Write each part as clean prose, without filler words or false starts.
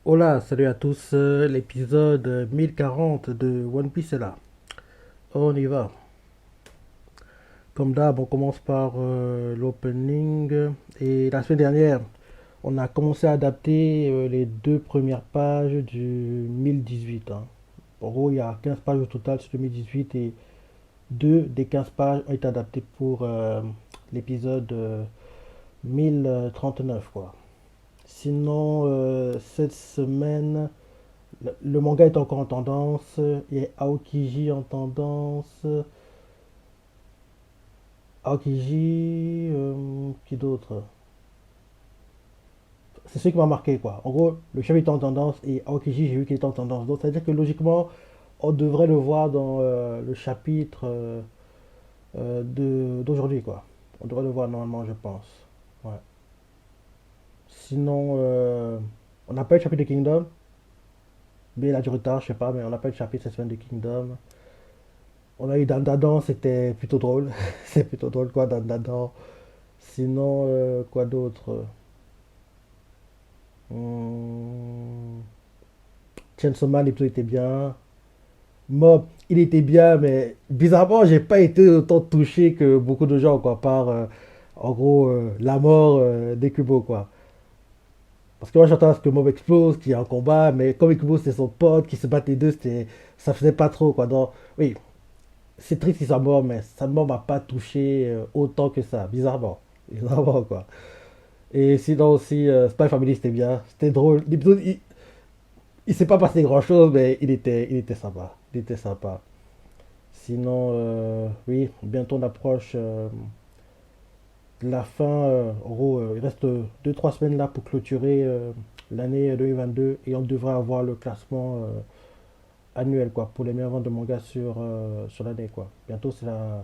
Hola, salut à tous, l'épisode 1040 de One Piece est là. On y va. Comme d'hab, on commence par l'opening. Et la semaine dernière, on a commencé à adapter les deux premières pages du 1018, hein. En gros, il y a 15 pages au total sur le 1018 et deux des 15 pages ont été adaptées pour l'épisode 1039, quoi. Sinon, cette semaine, le manga est encore en tendance. Il y a Aokiji en tendance. Aokiji, qui d'autre? C'est ce qui m'a marqué, quoi. En gros, le chef est en tendance et Aokiji, j'ai vu qu'il est en tendance. Donc, ça veut dire que logiquement, on devrait le voir dans le chapitre d'aujourd'hui, quoi. On devrait le voir normalement, je pense. Ouais. Sinon, on n'a pas eu le chapitre de Kingdom. Mais il a du retard, je sais pas, mais on n'a pas eu le chapitre cette semaine de Kingdom. On a eu Dandadan, c'était plutôt drôle. C'est plutôt drôle, quoi, Dandadan. Sinon, quoi d'autre? Hmm, Chainsaw Man, l'épisode était bien. Mob, il était bien, mais bizarrement, j'ai pas été autant touché que beaucoup de gens, quoi, par, en gros, la mort des Kubo, quoi. Parce que moi, j'entends à ce que Mob explose, qu'il y a un combat, mais comme Kubo, c'est son pote, qui se battent les deux, ça faisait pas trop, quoi. Donc, oui, c'est triste qu'il soit mort, mais sa mort m'a pas touché autant que ça, bizarrement. Bizarrement, quoi. Et sinon aussi, Spy Family, c'était bien. C'était drôle. L'épisode, il s'est pas passé grand-chose, mais il était sympa. Il était sympa. Sinon, oui, bientôt on approche de la fin. En gros, il reste deux-trois semaines là pour clôturer l'année 2022 et on devrait avoir le classement annuel, quoi, pour les meilleures ventes de manga sur l'année, quoi. Bientôt, c'est la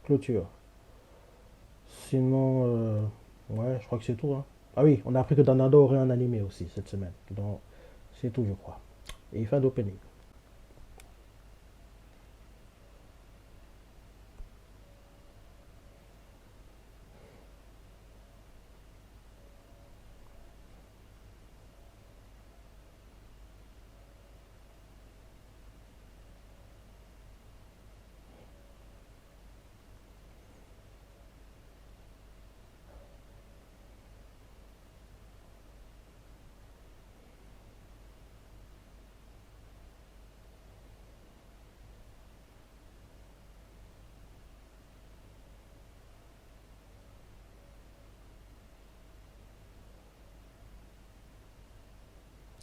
clôture. Sinon, ouais, je crois que c'est tout, hein. Ah oui, on a appris que Danado aurait un animé aussi cette semaine. Donc, c'est tout, je crois. Et fin d'opening.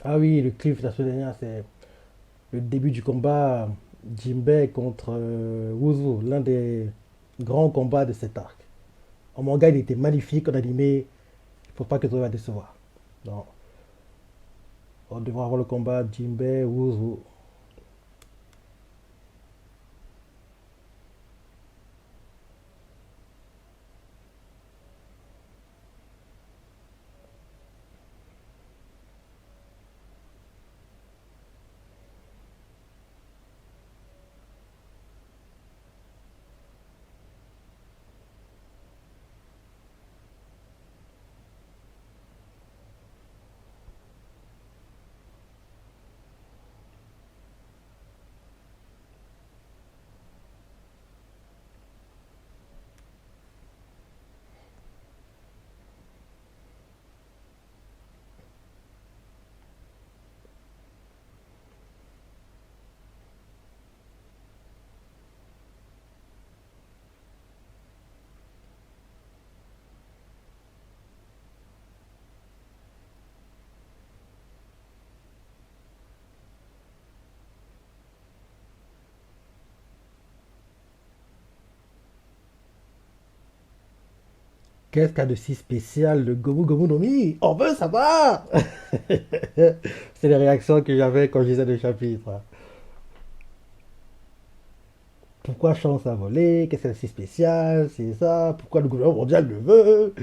Ah oui, le cliff de la semaine dernière, c'est le début du combat Jinbei contre Wuzu, l'un des grands combats de cet arc. En manga, il était magnifique, en animé, il ne faut pas que ça va décevoir. Donc, on devra avoir le combat Jinbei Wuzu. Qu'est-ce qu'il y a de si spécial le Gomu Gomu no Mi? On veut savoir. C'est les réactions que j'avais quand je lisais le chapitre. Pourquoi Chance a volé? Qu'est-ce qu'il y a de si spécial? C'est ça? Pourquoi le gouvernement mondial le veut?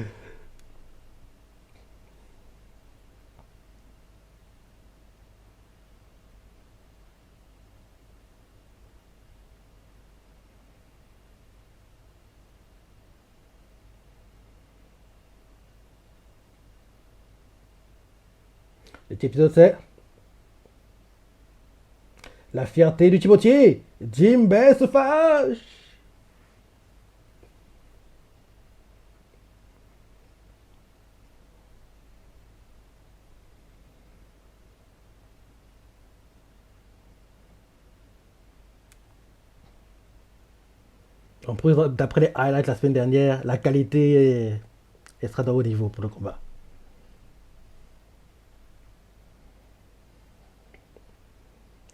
Cet épisode, c'est La fierté du Timotier. Jimbei se fâche. En plus, d'après les highlights la semaine dernière, la qualité elle sera de haut niveau pour le combat.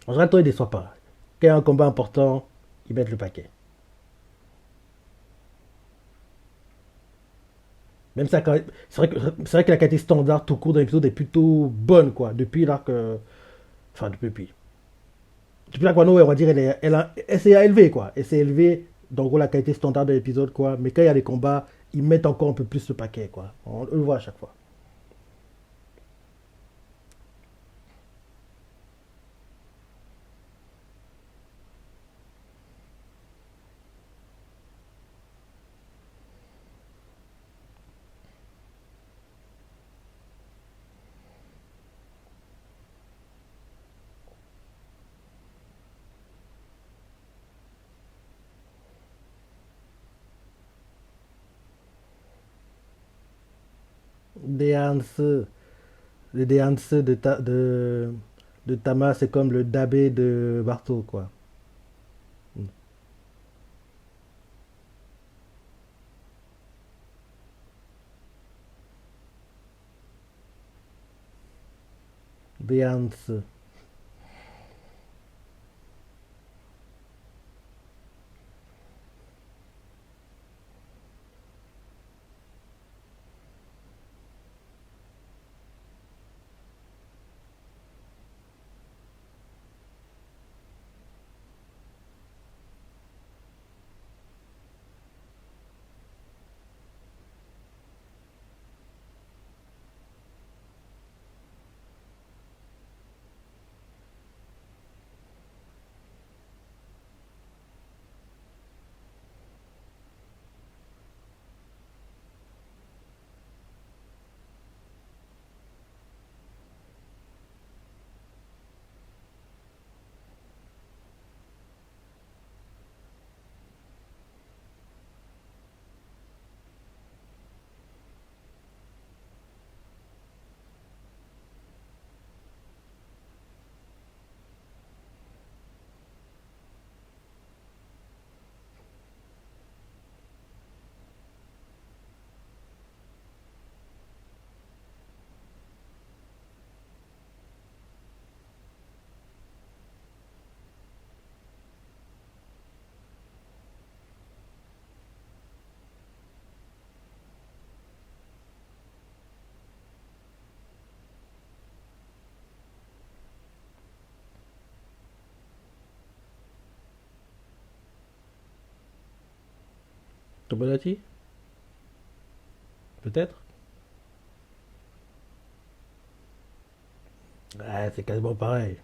En général, toi, ils ne déçoivent pas. Quand il y a un combat important, ils mettent le paquet. Même ça, c'est vrai que la qualité standard tout court d'un épisode est plutôt bonne, quoi. Depuis l'arc. Enfin, depuis l'arc Wano, on va dire, elle s'est élevée, quoi. Elle s'est élevée, donc gros, la qualité standard de l'épisode, quoi. Mais quand il y a des combats, ils mettent encore un peu plus le paquet, quoi. On le voit à chaque fois. Déance, le Déance de Tama, c'est comme le Dabé de Barto, quoi. Déance. Tomodachi. Peut-être. Ouais, c'est quasiment pareil.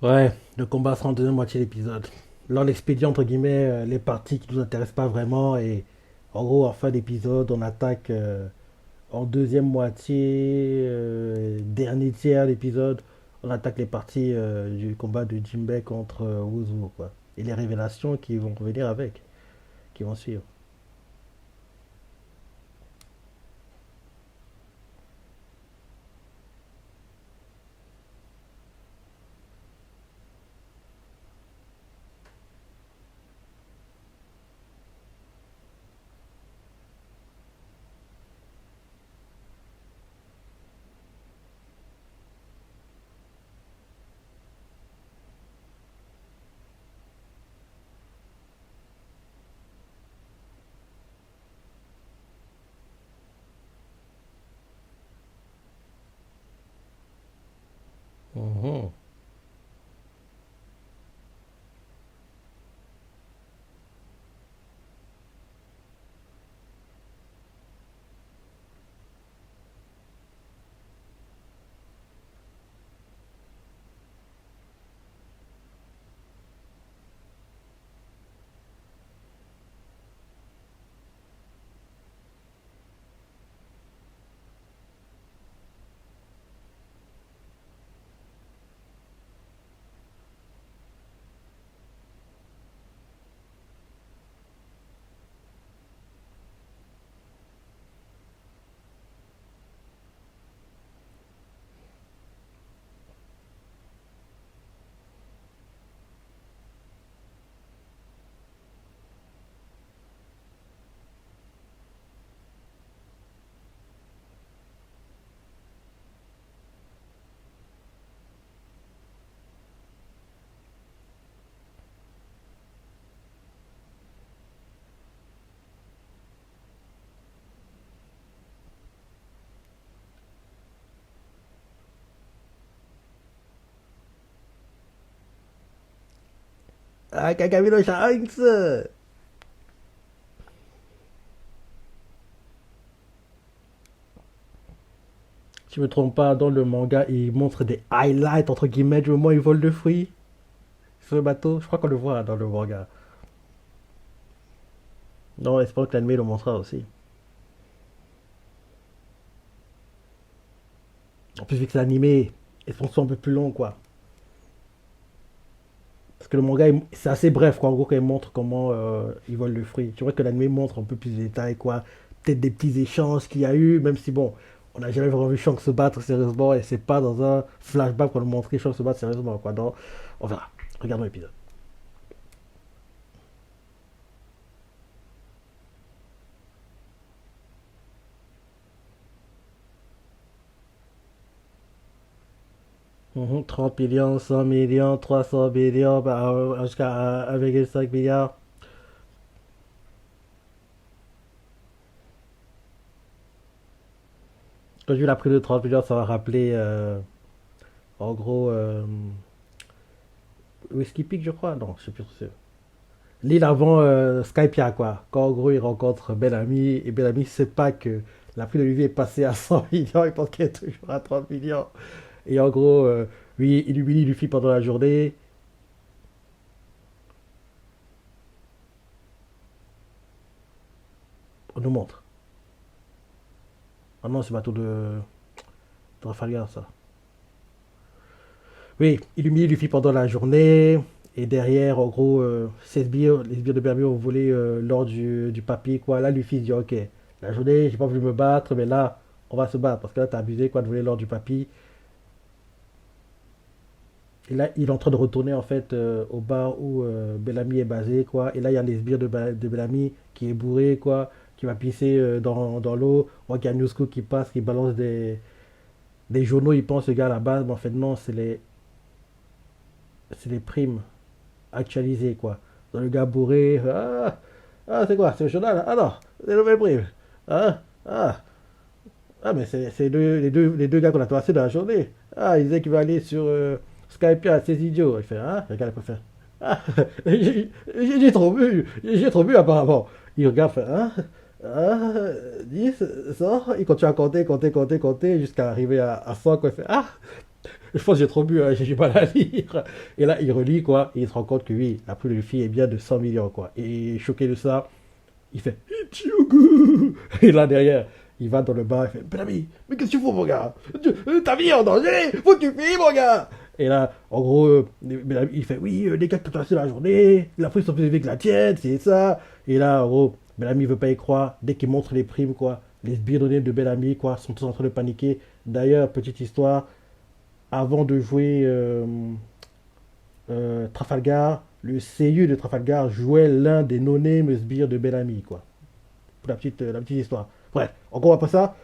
Ouais, le combat sera en deuxième moitié d'épisode. Là, on expédie entre guillemets les parties qui nous intéressent pas vraiment et en gros, en fin d'épisode, on attaque en deuxième moitié, dernier tiers d'épisode, on attaque les parties du combat de Jinbei contre Wuzu, quoi. Et les révélations qui vont venir avec, qui vont suivre. Ah, Kakamino Shanks. Si je me trompe pas, dans le manga, il montre des highlights, entre guillemets, du moment où il vole le fruit sur le bateau. Je crois qu'on le voit dans le manga. Non, espérons que l'anime le montrera aussi. En plus, vu que c'est animé, espérons que ce soit un peu plus long, quoi. Parce que le manga, c'est assez bref, quoi. En gros, quand il montre comment ils volent le fruit. Tu vois que l'anime montre un peu plus de détails, quoi. Peut-être des petits échanges qu'il y a eu, même si, bon, on n'a jamais vraiment vu Shanks se battre sérieusement, et c'est pas dans un flashback qu'on nous montrait Shanks se battre sérieusement, quoi. Donc, on verra. Regardons l'épisode. 30 millions, 100 millions, 300 millions, bah, jusqu'à 1,5 milliard. Quand j'ai vu la prix de 30 millions, ça m'a rappelé, en gros, Whiskey Peak, je crois. Non, je sais plus trop sûr. L'île avant Skypia, quoi. Quand en gros il rencontre Bellamy, et Bellamy sait pas que la prix de lui est passée à 100 millions, il pense qu'elle est toujours à 30 millions. Et en gros, lui, il humilie Luffy pendant la journée. On nous montre. Ah non, c'est bateau de Trafalgar, ça. Oui, il humilie Luffy pendant la journée. Et derrière, en gros, les sbires de Bellamy ont volé l'or du papier, quoi. Là, Luffy se dit, ok, la journée, j'ai pas voulu me battre, mais là, on va se battre. Parce que là, t'as abusé, quoi, de voler l'or du papier. Et là, il est en train de retourner en fait au bar où Bellamy est basé, quoi. Et là, il y a les sbires de Bellamy qui est bourré, quoi, qui va pisser dans l'eau. On voit qu'il y a Newsco qui passe, qui balance des journaux. Il pense, le gars, à la base, mais en fait, non, c'est les primes actualisées, quoi. Dans le gars bourré, c'est quoi? C'est le journal? Ah non, c'est le nouvelles primes. Ah, ah, mais c'est les deux gars qu'on a passés dans la journée. Ah, il disait qu'il va aller sur Skype, c'est idiot. Il fait, ah, regarde, il peut faire. Ah, j'ai trop vu apparemment. Il regarde, fait, ah, 10, 100, il continue à compter, compter, compter, compter, jusqu'à arriver à 100, quoi. Il fait, ah, je pense que j'ai trop bu, hein, j'ai du mal à lire. Et là, il relit, quoi, et il se rend compte que oui, la prix de Luffy est bien de 100 millions, quoi. Et choqué de ça, il fait Ichioku. Et là derrière, il va dans le bar, il fait Ben ami, mais qu'est-ce que tu fais, mon gars? Ta vie est en danger, faut que tu finis, mon gars. Et là, en gros, il fait oui, les gars qui ont passé la journée, la prime sont plus élevées que la tienne, c'est ça. Et là, en gros, Bellamy veut pas y croire. Dès qu'il montre les primes, quoi, les sbires de Bellamy, quoi, sont tous en train de paniquer. D'ailleurs, petite histoire, avant de jouer Trafalgar, le seiyuu de Trafalgar jouait l'un des no-name sbires de Bellamy, quoi. Pour la petite histoire. Bref, en gros, après ça,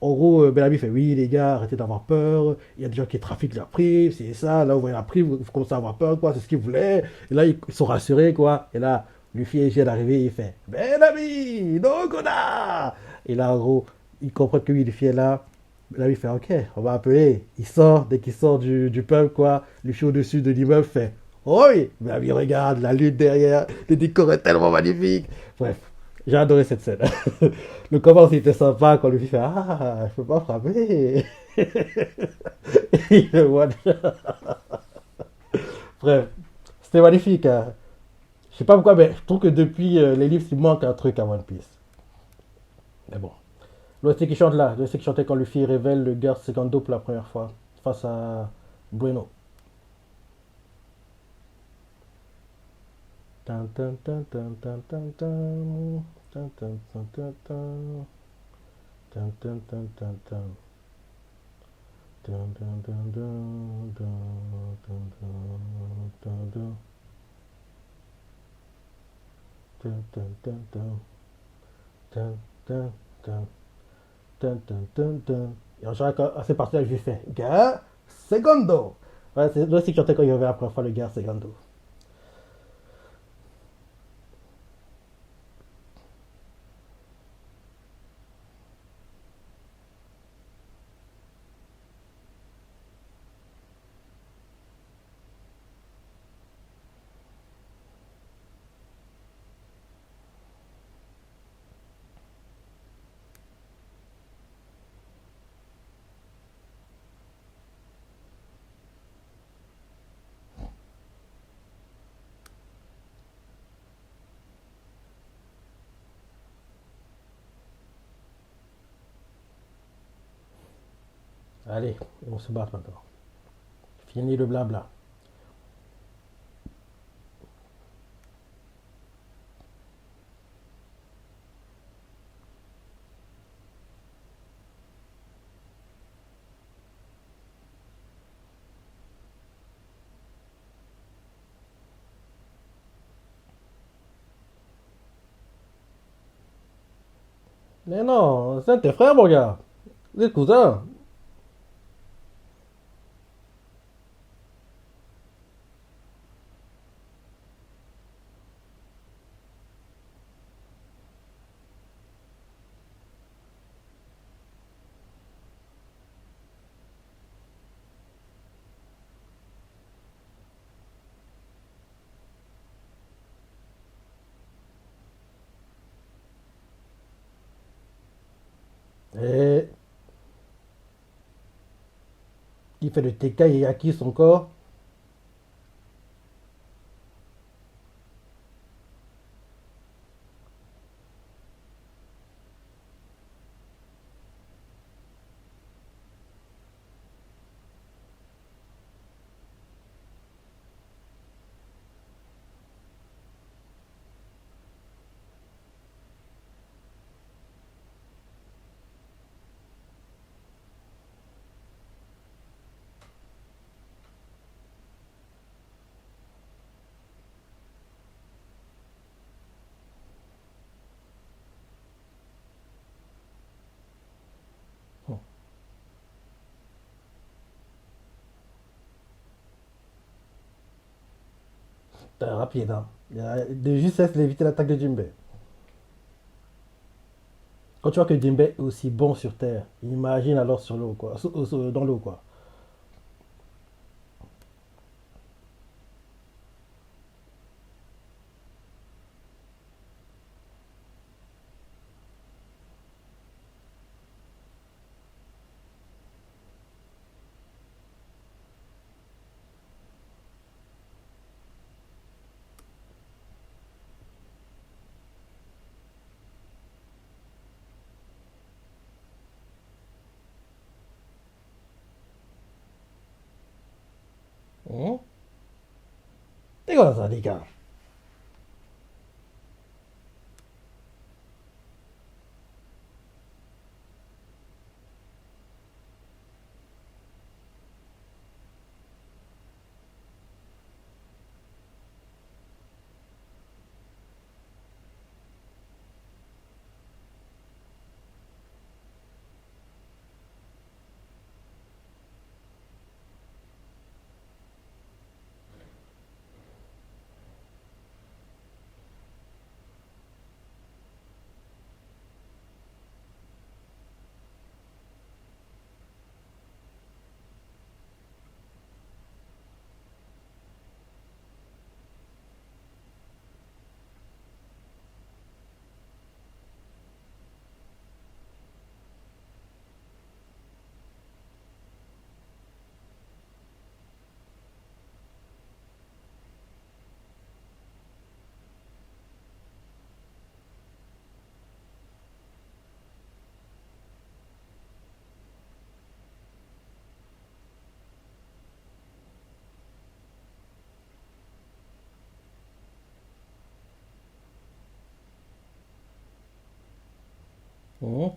en gros, Bellamy fait oui, les gars, arrêtez d'avoir peur. Il y a des gens qui trafiquent la prime, c'est ça. Là, vous voyez la prime, vous commencez à avoir peur, quoi. C'est ce qu'ils voulaient. Et là, ils sont rassurés, quoi. Et là, Luffy vient d'arriver, il fait Bellamy, donc on a. Et là, en gros, ils comprennent que oui, Luffy est là. Bellamy fait ok, on va appeler. Il sort, dès qu'il sort du pub, quoi. Luffy au-dessus de l'immeuble fait oh oui. Bellamy regarde, la lune derrière. Le décor est tellement magnifique. Bref, j'ai adoré cette scène. Le combat aussi était sympa quand lui fait ah, je peux pas frapper. Il fait one. Bref, c'était magnifique, hein. Je sais pas pourquoi, mais je trouve que depuis les livres, il manque un truc à One Piece. Mais bon. L'OST qui chante là, l'OST qui chantait quand Luffy révèle le Garde Segundo pour la première fois face à Bueno. Tan, tan, tan, tan, tan, tan, tan. Tan, tan, tan, tan, tan. Tan, tan, tan, tan, tan. Dun, dun, dun, dun, dun, dun, dun, dun, dun. Dun, dun, dun, dun. Dun, dun, dun. Dun, dun, dun, dun. Et en général, à ces parties-là, je lui fais Gare Segundo. Ouais, c'est là aussi que j'entends quand il y avait la première fois le Gare Segundo. Allez, on se bat maintenant. Fini le blabla. Mais non, c'est un de tes frères, mon gars. Vous êtes cousins. Et il fait le TK et acquis son corps. C'est rapide, hein. De justesse d'éviter l'attaque de Jimbe. Quand tu vois que Jimbe est aussi bon sur terre, imagine alors sur l'eau, quoi. Dans l'eau, quoi. Hum. C'est quoi ça, les gars?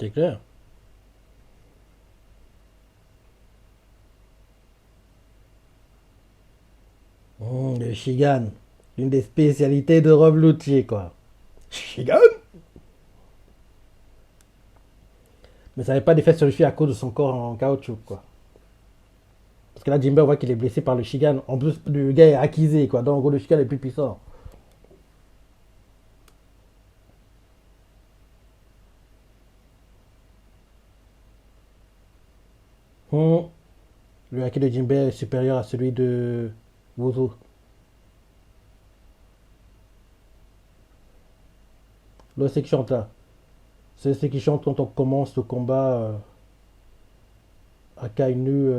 C'est clair. Le Shigan. Une des spécialités de Rob Lucci, quoi. Shigan. Mais ça n'avait pas d'effet sur lui à cause de son corps en caoutchouc, quoi. Parce que là, Jimbe, on voit qu'il est blessé par le Shigan. En plus, le gars est acquisé, quoi. Donc, en gros, le Shigan est plus puissant. Hum. Le haki de Jimbe est supérieur à celui de Wuzu. Là, c'est qui chante là. C'est ce qui chante quand on commence le combat à Kainu,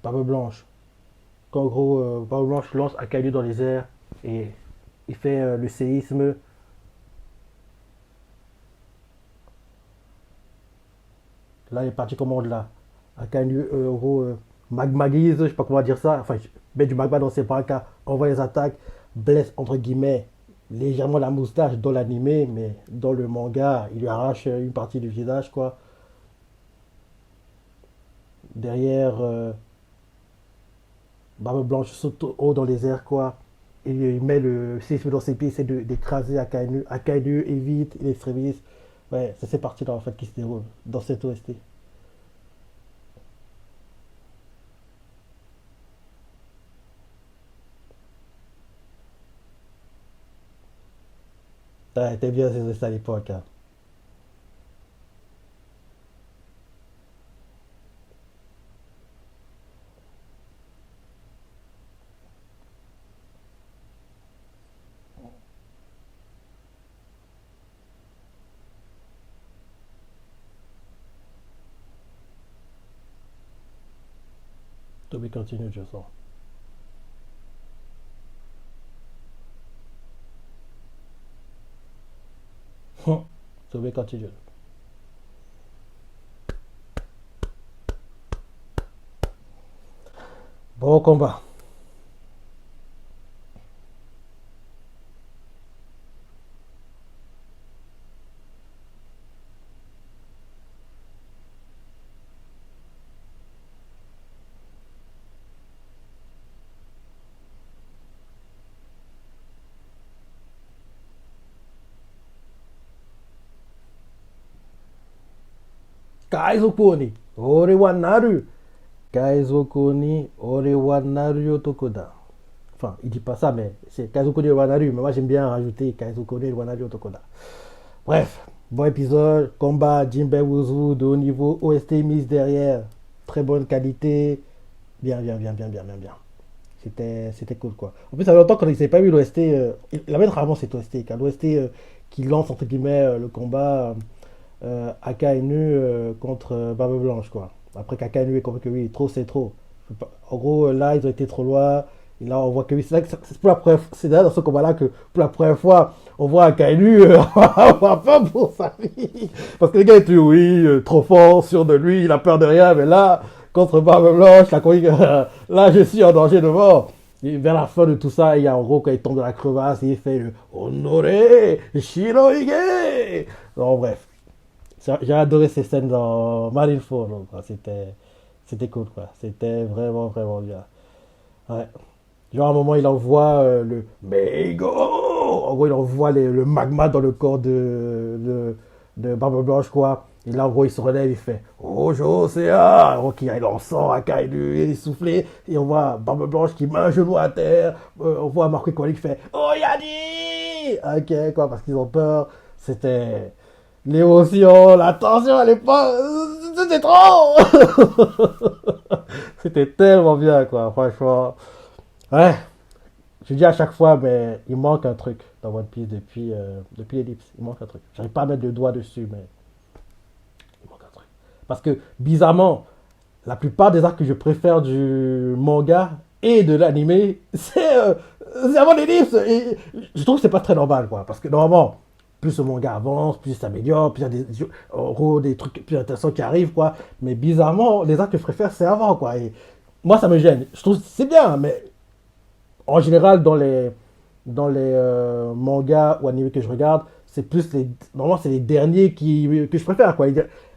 Barbe Blanche. Quand en gros, Barbe Blanche lance Akainu dans les airs et il fait le séisme. Là, il est parti commande là. Akainu, en gros, magmaise, je sais pas comment dire ça. Enfin, met du magma dans ses parakas, envoie les attaques, blesse entre guillemets légèrement la moustache dans l'animé, mais dans le manga, il lui arrache une partie du visage, quoi. Derrière, Barbe Blanche saute haut dans les airs, quoi. Et il met le séisme dans ses pieds, essaie d'écraser Akainu. Akainu évite, il extrémise. Ouais, c'est ces parties-là, en fait, qui se déroulent dans cette OST. Ouais, t'es bien, c'est ça à l'époque, hein. Toby continue, je sens. Toby continue. Bon combat. Kaizoku ni ore wa naru. Kaizoku ni ore wa naru yotokoda. Enfin, il dit pas ça, mais c'est Kaizoku ni ore wa naru. Mais moi, j'aime bien rajouter Kaizoku ni ore wa naru yotokoda. Bref, bon épisode. Combat Jinbei Wuzu de haut niveau. OST mise derrière. Très bonne qualité. Bien, bien, bien, bien, bien, bien, bien. C'était cool, quoi. En plus, ça fait longtemps qu'on n'avait pas vu l'OST. Il amène rarement cette OST. L'OST qui lance, entre guillemets, le combat Akainu contre Barbe Blanche, quoi. Après qu'Akainu est compris que oui, trop c'est trop. En gros, là, ils ont été trop loin. Et là, on voit que oui, c'est là que c'est pour la première, c'est là dans ce combat-là que pour la première fois, on voit Akainu avoir peur pour sa vie. Parce que le gars est oui, trop fort, sûr de lui, il a peur de rien, mais là, contre Barbe Blanche, là, là, je suis en danger de mort. Et vers la fin de tout ça, il y a en gros quand il tombe dans la crevasse, il fait le Honoré Shirohige. Non, bref, j'ai adoré ces scènes dans Marineford, quoi. C'était cool, quoi. C'était vraiment, vraiment bien. Ouais. Genre, à un moment, il envoie le Meigo. En gros, il envoie le magma dans le corps de Barbe Blanche, quoi. Et là, en gros, il se relève, il fait Ojo, Sea. Donc, il en sang à Kainu, il est essoufflé. Et on voit Barbe Blanche qui met un genou à terre. On voit Marco Kowalik qui fait Oyadi. Ok, quoi, parce qu'ils ont peur. C'était l'émotion, la tension à l'époque. C'était trop. C'était tellement bien, quoi, franchement. Ouais, je dis à chaque fois, mais il manque un truc dans One Piece depuis Ellipse. Il manque un truc. J'arrive pas à mettre le doigt dessus, mais il manque un truc. Parce que, bizarrement, la plupart des arcs que je préfère du manga et de l'animé, c'est avant l'ellipse. Et je trouve que c'est pas très normal, quoi. Parce que normalement, plus le manga avance, plus il s'améliore, plus il y a en gros, des trucs plus intéressants qui arrivent, quoi. Mais bizarrement, les arcs que je préfère, c'est avant, quoi. Et moi, ça me gêne. Je trouve que c'est bien, mais en général, dans les mangas ou animés que je regarde, c'est plus les. Normalement, c'est les derniers que je préfère, quoi.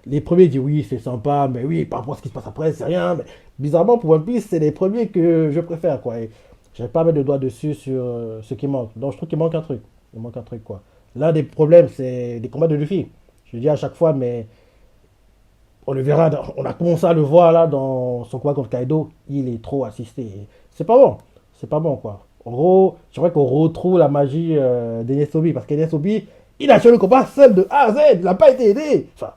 Les premiers disent oui, c'est sympa, mais oui, par rapport à ce qui se passe après, c'est rien. Mais bizarrement, pour One Piece, c'est les premiers que je préfère, quoi. Et je n'arrive pas à mettre le doigt dessus sur ce qui manque. Donc, je trouve qu'il manque un truc. Il manque un truc, quoi. L'un des problèmes, c'est les combats de Luffy. Je le dis à chaque fois, mais on le verra. On a commencé à le voir là dans son combat contre Kaido. Il est trop assisté. C'est pas bon. C'est pas bon, quoi. En gros, j'aimerais qu'on retrouve la magie d'Enesobi. Parce qu'Enesobi, il a joué le combat seul de A à Z. Il n'a pas été aidé. Enfin,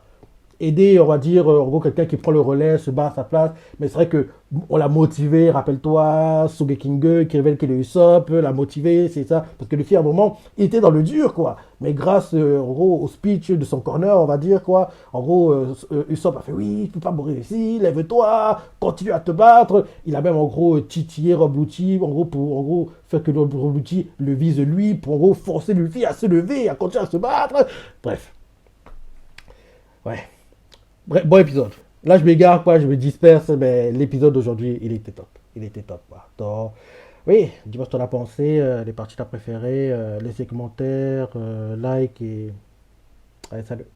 aider, on va dire, en gros, quelqu'un qui prend le relais, se bat à sa place. Mais c'est vrai que on l'a motivé, rappelle-toi, Sogeking qui révèle qu'il est Usopp, l'a motivé, c'est ça. Parce que le fils, à un moment, il était dans le dur, quoi. Mais grâce, en gros, au speech de son corner, on va dire, quoi. En gros, Usopp a fait, oui, tu peux pas mourir ici, lève-toi, continue à te battre. Il a même, en gros, titillé Rob Lucci, en gros, pour, en gros, faire que Rob Lucci le vise lui, pour, en gros, forcer Luffy à se lever, à continuer à se battre. Bref. Ouais. Bref, bon épisode. Là, je m'égare, quoi, je me disperse, mais l'épisode d'aujourd'hui, il était top. Il était top, quoi. Donc, oui, dis-moi ce que t'en as pensé, les parties que t'as préférées, laisse des commentaires, like et... Allez, salut.